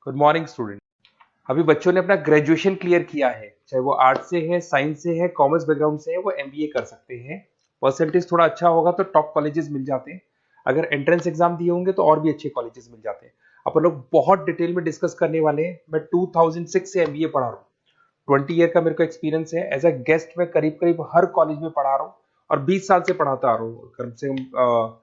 Good morning student. अभी बच्चों ने अपना ग्रेजुएशन क्लियर किया है, चाहे वो आर्ट्स से है, साइंस से है, कॉमर्स बैकग्राउंड से है, वो एमबीए कर सकते हैं। परसेंटेज थोड़ा अच्छा होगा तो टॉप कॉलेजेस मिल जाते हैं। अगर एंट्रेंस एग्जाम दिए होंगे तो और भी अच्छे कॉलेजेस मिल जाते हैं। अपन लोग बहुत डिटेल में डिस्कस करने वाले हैं। मैं 2006 से एमबीए पढ़ा रहा हूँ। 20 ईयर का मेरे को एक्सपीरियंस है। एज अ गेस्ट मैं करीब करीब हर कॉलेज में पढ़ा रहा हूँ और 20 साल से पढ़ाता आ रहा हूँ। कम से कम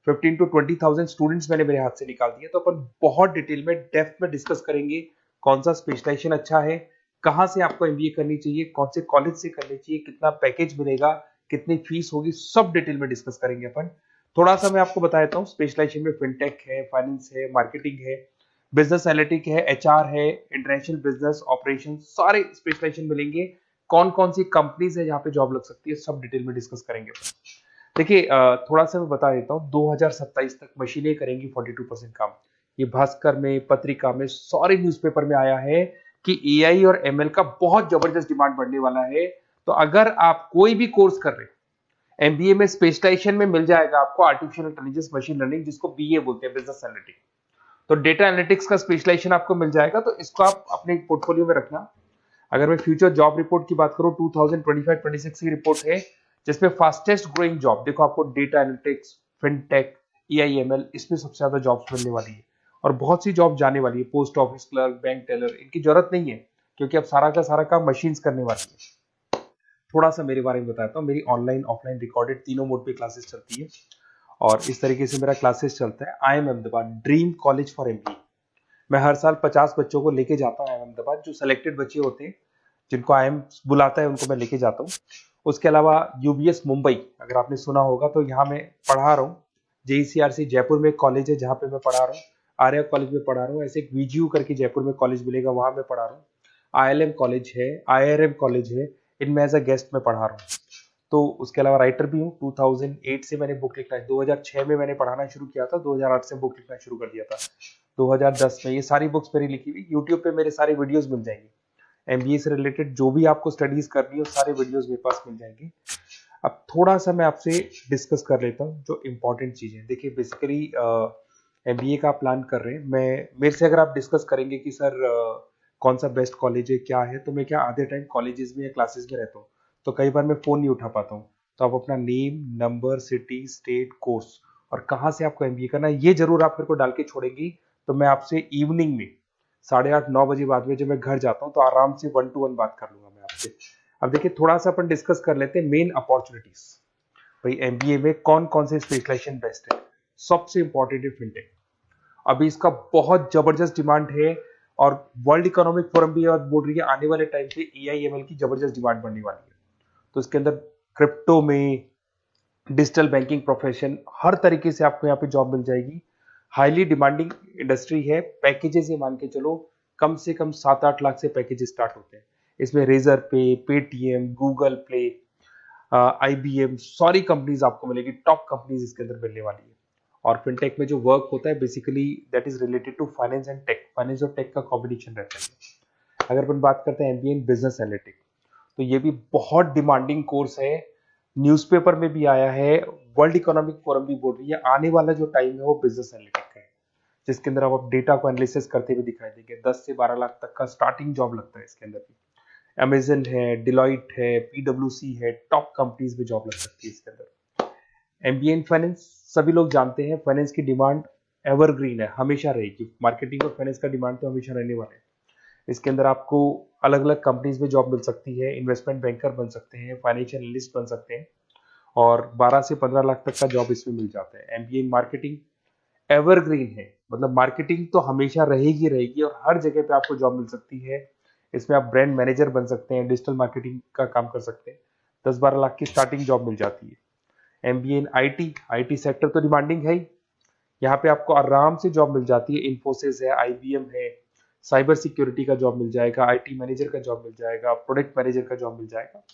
15 to 20 थाउजेंड स्टूडेंट्स मैंने मेरे हाथ से निकाल दिए। तो अपन बहुत डिटेल में डेप्थ में डिस्कस करेंगे कौन सा स्पेशलाइजेशन अच्छा है, कहाँ से आपको एमबीए करनी चाहिए, कौन से कॉलेज से करनी चाहिए, कितना पैकेज मिलेगा, कितनी फीस होगी, सब डिटेल में डिस्कस करेंगे अपन। थोड़ा सा मैं आपको बता देता हूँ। स्पेशलाइजेशन में फिनटेक है, फाइनेंस है, मार्केटिंग है, बिजनेस एनालिटिक है, एचआर है, इंटरनेशनल बिजनेस ऑपरेशन, सारे स्पेशलाइजेशन मिलेंगे। कौन कौन सी कंपनीज है जहाँ पे जॉब लग सकती है, सब डिटेल में डिस्कस करेंगे। देखिए, थोड़ा सा मैं बता देता हूँ। 2027 तक मशीनें करेंगी 42% काम। ये भास्कर में, पत्रिका में, सारे न्यूज़पेपर में आया है कि एआई और एमएल का बहुत जबरदस्त डिमांड बढ़ने वाला है। तो अगर आप कोई भी कोर्स कर रहे हैं, एमबीए में स्पेशलाइजेशन में मिल जाएगा आपको आर्टिफिशियल इंटेलिजेंस, मशीन लर्निंग, जिसको बीए बोलते हैं, बिजनेस एनालिटिक्स। तो डेटा एनालिटिक्स का स्पेशलाइजेशन आपको मिल जाएगा, तो इसको आप अपने पोर्टफोलियो में रखना। अगर मैं फ्यूचर जॉब रिपोर्ट की बात करूं, 2025-26 की रिपोर्ट है, जिसमें फास्टेस्ट ग्रोइंग जॉब देखो आपको डेटा एनालिटिक्स, फिनटेक, ईआईएमएल, इसमें सबसे ज्यादा जॉब्स मिलने वाली है। और बहुत सी जॉब जाने वाली है। Post office clerk, bank teller, इनकी जरूरत नहीं है, क्योंकि अब सारा का सारा काम मशीन्स करने वाली है। थोड़ा सा मेरे बारे में बताता हूँ। मेरी ऑनलाइन ऑफलाइन रिकॉर्डेड तीनों मोड पे क्लासेस चलती है और इस तरीके से मेरा क्लासेस चलता है। I am Ahmedabad dream college for MBA. मैं हर साल 50 बच्चों को लेके जाता हूँ अहमदाबाद। जो सिलेक्टेड बच्चे होते हैं, जिनको आईएम बुलाता है, उनको मैं लेके जाता हूँ। उसके अलावा यूबीएस मुंबई, अगर आपने सुना होगा, तो यहाँ मैं पढ़ा रहा हूँ। जेईसीआरसी जयपुर में एक कॉलेज है जहाँ पे मैं पढ़ा रहा हूँ। आर्या कॉलेज में पढ़ा रहा हूँ। ऐसे एक वीजीयू करके जयपुर में कॉलेज मिलेगा, वहां मैं पढ़ा रहा हूँ। आईएलएम कॉलेज है, आईआरएम कॉलेज है, इनमें एज अ गेस्ट में पढ़ा रहा हूँ। तो उसके अलावा राइटर भी हूँ। 2008 से मैंने बुक लिखना, 2006 में मैंने पढ़ाना शुरू किया था, 2008 से बुक लिखना शुरू कर दिया था। 2010 में ये सारी बुक्स मेरी लिखी हुई यूट्यूब पे मेरे सारे वीडियोस मिल जाएंगे। एमबीए से रिलेटेड जो भी आपको स्टडीज करनी हो, सारे वीडियोस मेरे पास मिल जाएंगे। अब थोड़ा सा मैं आपसे डिस्कस कर लेता हूँ जो इंपॉर्टेंट चीजें। देखिए, बेसिकली एमबीए का प्लान कर रहे हैं, मैं मेरे से अगर आप डिस्कस करेंगे कि सर कौन सा बेस्ट कॉलेज है, क्या है, तो मैं क्या आधे टाइम कॉलेजेस में या क्लासेस में रहता हूँ, तो कई बार मैं फोन नहीं उठा पाता हूँ। तो आप अपना name, number, city, state, course और कहाँ से आपको एमबीए करना है, ये जरूर आप मेरे को डाल के छोड़ेंगी। तो मैं आपसे इवनिंग में 8:30-9 बजे बाद में जब मैं घर जाता हूँ, तो आराम से 1 to 1 बात कर लूंगा मैं आपसे। अब देखिए, थोड़ा सा अपन डिस्कस कर लेते हैं मेन अपॉर्चुनिटीज। भाई, एमबीए में कौन कौन से स्पेशलाइजेशन बेस्ट है। सबसे इंपॉर्टेंट है फिनटेक। अभी इसका बहुत जबरदस्त डिमांड है और वर्ल्ड इकोनॉमिक फोरम भी ये बात बोल रही है, आने वाले टाइम पे एआईएमएल की जबरदस्त डिमांड बढ़ने वाली है। तो इसके अंदर क्रिप्टो में, डिजिटल बैंकिंग प्रोफेशन, हर तरीके से आपको यहाँ पे जॉब मिल जाएगी। हाईली डिमांडिंग इंडस्ट्री है। पैकेजेस ये मान के चलो, कम से कम 7-8 लाख से पैकेजेस स्टार्ट होते हैं। इसमें रेजर पे, पेटीएम, गूगल प्ले, आईबीएम, सारी कंपनीज आपको मिलेगी। टॉप कंपनीज इसके अंदर मिलने वाली है। और फिनटेक में जो वर्क होता है, basically that is related to finance and tech. Finance और टेक का कॉम्बिनेशन रहता है। अगर अपन बात करते हैं एमबीए इन बिजनेस एनालिटिक्स, तो ये भी बहुत डिमांडिंग कोर्स है। न्यूज़पेपर में भी आया है, वर्ल्ड इकोनॉमिक फोरम भी बोल रही है आने वाला जो टाइम है वो बिजनेस एनालिटिक्स का है, जिसके अंदर आप डेटा को एनालिसिस करते हुए दिखाई देंगे। 10 से 12 लाख तक का स्टार्टिंग जॉब लगता है इसके अंदर भी। अमेजन है, डिलॉइट है, पीडब्ल्यूसी है, टॉप कंपनीज में जॉब लग सकती है इसके अंदर। एमबीए इन फाइनेंस, सभी लोग जानते हैं फाइनेंस की डिमांड एवरग्रीन है, हमेशा रहेगी। मार्केटिंग और फाइनेंस का डिमांड तो हमेशा रहने वाला है। इसके अंदर आपको अलग अलग कंपनीज में जॉब मिल सकती है। इन्वेस्टमेंट बैंकर बन सकते हैं, फाइनेंशियल एनालिस्ट बन सकते हैं और 12 से 15 लाख तक का जॉब इसमें मिल जाता है। एमबीए इन मार्केटिंग एवरग्रीन है, मतलब मार्केटिंग तो हमेशा रहेगी रहेगी और हर जगह पे आपको जॉब मिल सकती है। इसमें आप ब्रांड मैनेजर बन सकते हैं, डिजिटल मार्केटिंग का काम कर सकते हैं। 10-12 लाख की स्टार्टिंग जॉब मिल जाती है। MBA in IT, IT sector तो डिमांडिंग है ही। यहाँ पे आपको आराम से जॉब मिल जाती है। इन्फोसिस है, आईबीएम है, साइबर सिक्योरिटी का जॉब मिल जाएगा, आईटी मैनेजर का जॉब मिल जाएगा, प्रोडक्ट मैनेजर का जॉब मिल जाएगा।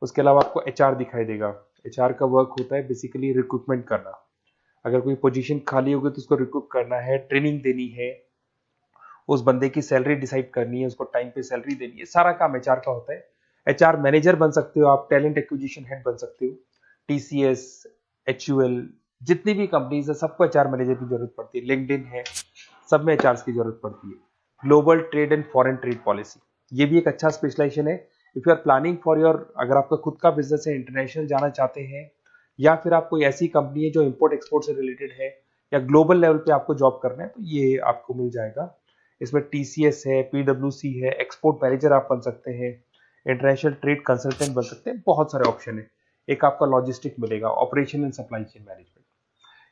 उसके अलावा आपको एचआर दिखाई देगा। एचआर का वर्क होता है बेसिकली रिक्रूटमेंट करना। अगर कोई पोजीशन खाली होगी तो उसको रिक्रूट करना है, ट्रेनिंग देनी है, उस बंदे की सैलरी डिसाइड करनी है, उसको टाइम पे सैलरी देनी है, सारा काम एचआर का होता है। एचआर मैनेजर बन सकते हो आप, टैलेंट एक्विजिशन हेड बन सकते हो। टीसीएस, एचयूएल, जितनी भी कंपनीज है सबको एचआर मैनेजर की जरूरत पड़ती है। लिंक्डइन है, सब में एचआर की जरूरत पड़ती है। Global trade and foreign trade policy, ये भी एक अच्छा स्पेशलाइजेशन है। If you are planning for your, अगर आपका खुद का बिजनेस है, इंटरनेशनल जाना चाहते हैं, या फिर आप कोई ऐसी कंपनी है जो इंपोर्ट एक्सपोर्ट से रिलेटेड है, या ग्लोबल लेवल पे आपको जॉब करना है, तो ये आपको मिल जाएगा। इसमें टीसीएस है, पीडब्ल्यूसी है, एक्सपोर्ट मैनेजर आप बन सकते हैं, इंटरनेशनल ट्रेड कंसल्टेंट बन सकते हैं, बहुत सारे ऑप्शन है। एक आपका लॉजिस्टिक मिलेगा, operation and supply chain management.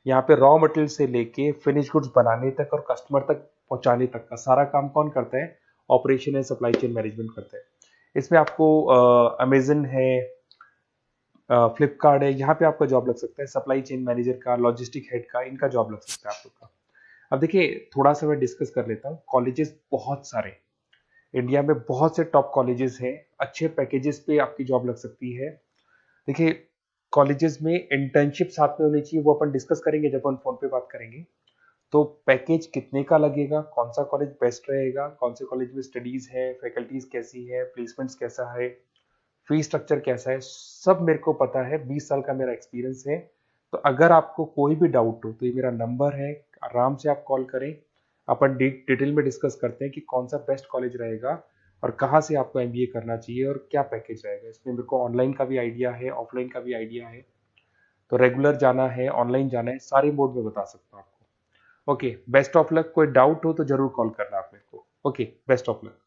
यहाँ पे रॉ मटेरियल से लेके फिनिश गुड्स बनाने तक और कस्टमर तक पहुंचाने तक का सारा काम कौन करता है? Operation and supply chain management करता है। इसमें आपको अमेजन है, फ्लिपकार्ट है, यहाँ पे आपका जॉब लग सकता है, सप्लाई चेन मैनेजर का, लॉजिस्टिक हेड का, इनका जॉब लग सकता है आप लोग का। अब देखिए, थोड़ा सा मैं डिस्कस कर लेता हूँ। कॉलेजेस बहुत सारे इंडिया में, बहुत से टॉप कॉलेजेस हैं, अच्छे पैकेजेस पे आपकी जॉब लग सकती है। देखिए, कॉलेजेस में इंटर्नशिप साथ में होनी चाहिए, वो अपन डिस्कस करेंगे जब अपन फोन पे बात करेंगे। तो पैकेज कितने का लगेगा, कौन सा कॉलेज बेस्ट रहेगा, कौन से कॉलेज में स्टडीज है, फैकल्टीज कैसी है, प्लेसमेंट्स कैसा है, फी स्ट्रक्चर कैसा है, सब मेरे को पता है। 20 साल का मेरा एक्सपीरियंस है। तो अगर आपको कोई भी डाउट हो तो ये मेरा नंबर है, आराम से आप कॉल करें। अपन डिटेल में डिस्कस करते हैं कि कौन सा बेस्ट कॉलेज रहेगा और कहाँ से आपको एमबीए करना चाहिए और क्या पैकेज रहेगा। इसमें मेरे को ऑनलाइन का भी आइडिया है, ऑफलाइन का भी आइडिया है। तो रेगुलर जाना है, ऑनलाइन जाना है, सारे मोड में बता सकता हूँ आपको। Okay, best of luck. कोई डाउट हो तो जरूर कॉल करना आप मेरे को। Okay, best of luck.